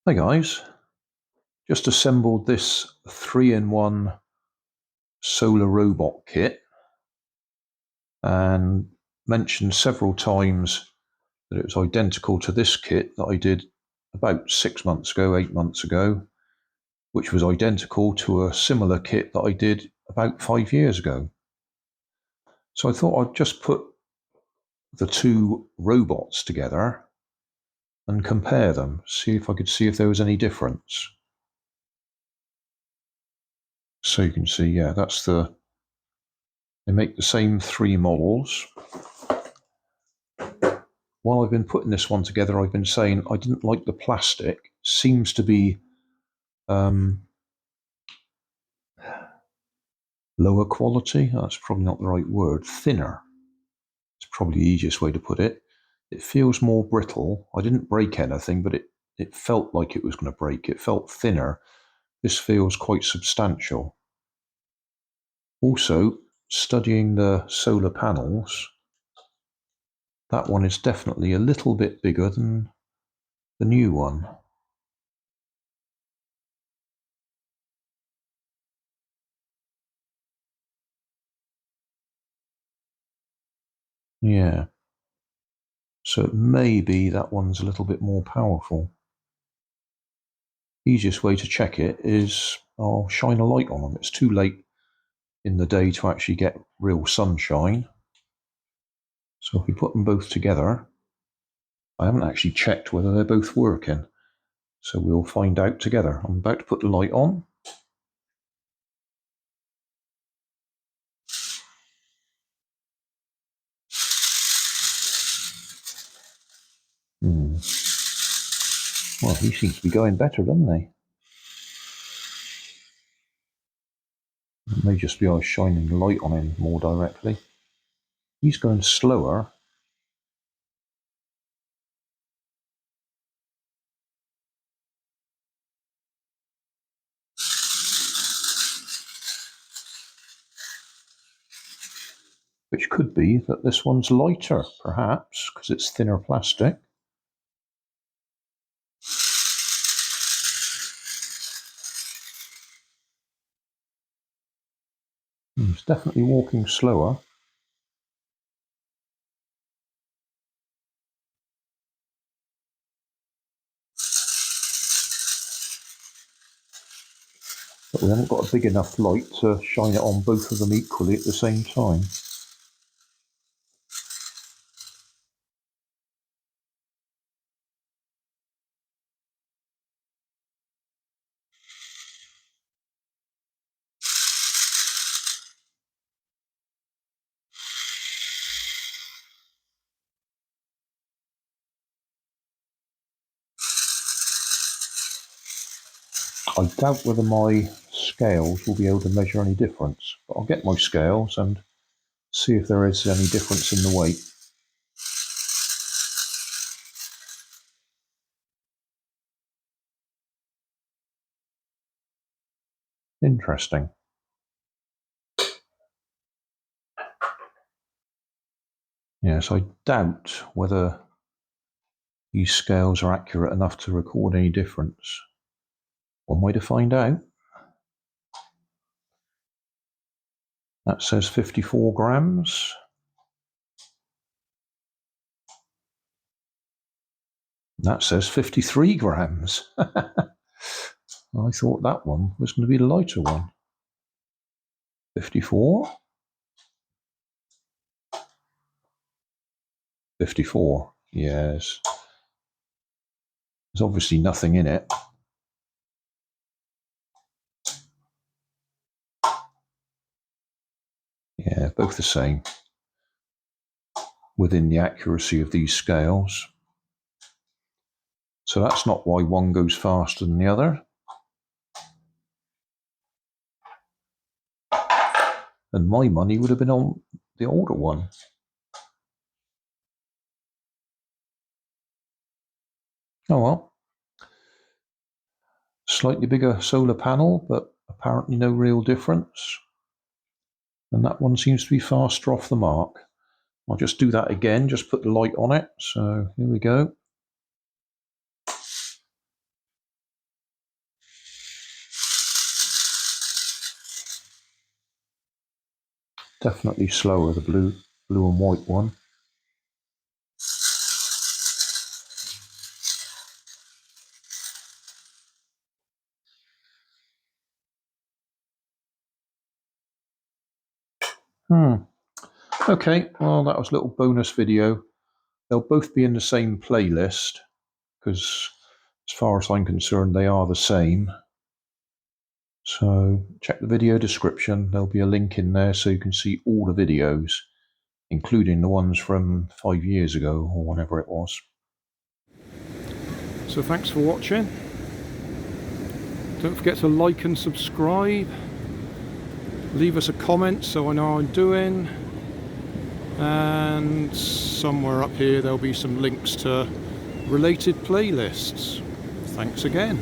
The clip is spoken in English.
Hi guys, just assembled this 3-in-1 solar robot kit and mentioned several times that it was identical to this kit that I did about 6 months ago, 8 months ago, which was identical to a similar kit that I did about 5 years ago. So I thought I'd just put the two robots together and compare them, see if I could see if there was any difference. So you can see, yeah, they make the same three models. While I've been putting this one together, I've been saying I didn't like the plastic. Seems to be lower quality. That's probably not the right word. Thinner. It's probably the easiest way to put it. It feels more brittle. I didn't break anything, but it felt like it was going to break. It felt thinner. This feels quite substantial. Also, studying the solar panels, that one is definitely a little bit bigger than the new one. Yeah. So maybe that one's a little bit more powerful. Easiest way to check it is I'll shine a light on them. It's too late in the day to actually get real sunshine. So if we put them both together, I haven't actually checked whether they're both working. So we'll find out together. I'm about to put the light on. Well, he seems to be going better, doesn't he? It may just be I was shining the light on him more directly. He's going slower. Which could be that this one's lighter, perhaps, because it's thinner plastic. He's definitely walking slower. But we haven't got a big enough light to shine it on both of them equally at the same time. I doubt whether my scales will be able to measure any difference, but I'll get my scales and see if there is any difference in the weight. Interesting. Yes, I doubt whether these scales are accurate enough to record any difference. One way to find out. That says 54 grams. That says 53 grams. I thought that one was going to be the lighter one. 54. 54. Yes. There's obviously nothing in it. Yeah, both the same. Within the accuracy of these scales. So that's not why one goes faster than the other. And my money would have been on the older one. Oh well. Slightly bigger solar panel, but apparently no real difference. And that one seems to be faster off the mark. I'll just do that again, just put the light on it. So here we go. Definitely slower, the blue and white one. Okay, well, that was a little bonus video. They'll both be in the same playlist, because as far as I'm concerned, they are the same. So check the video description. There'll be a link in there so you can see all the videos, including the ones from 5 years ago or whenever it was. So thanks for watching. Don't forget to like and subscribe. Leave us a comment so I know how I'm doing. And somewhere up here there'll be some links to related playlists. Thanks again.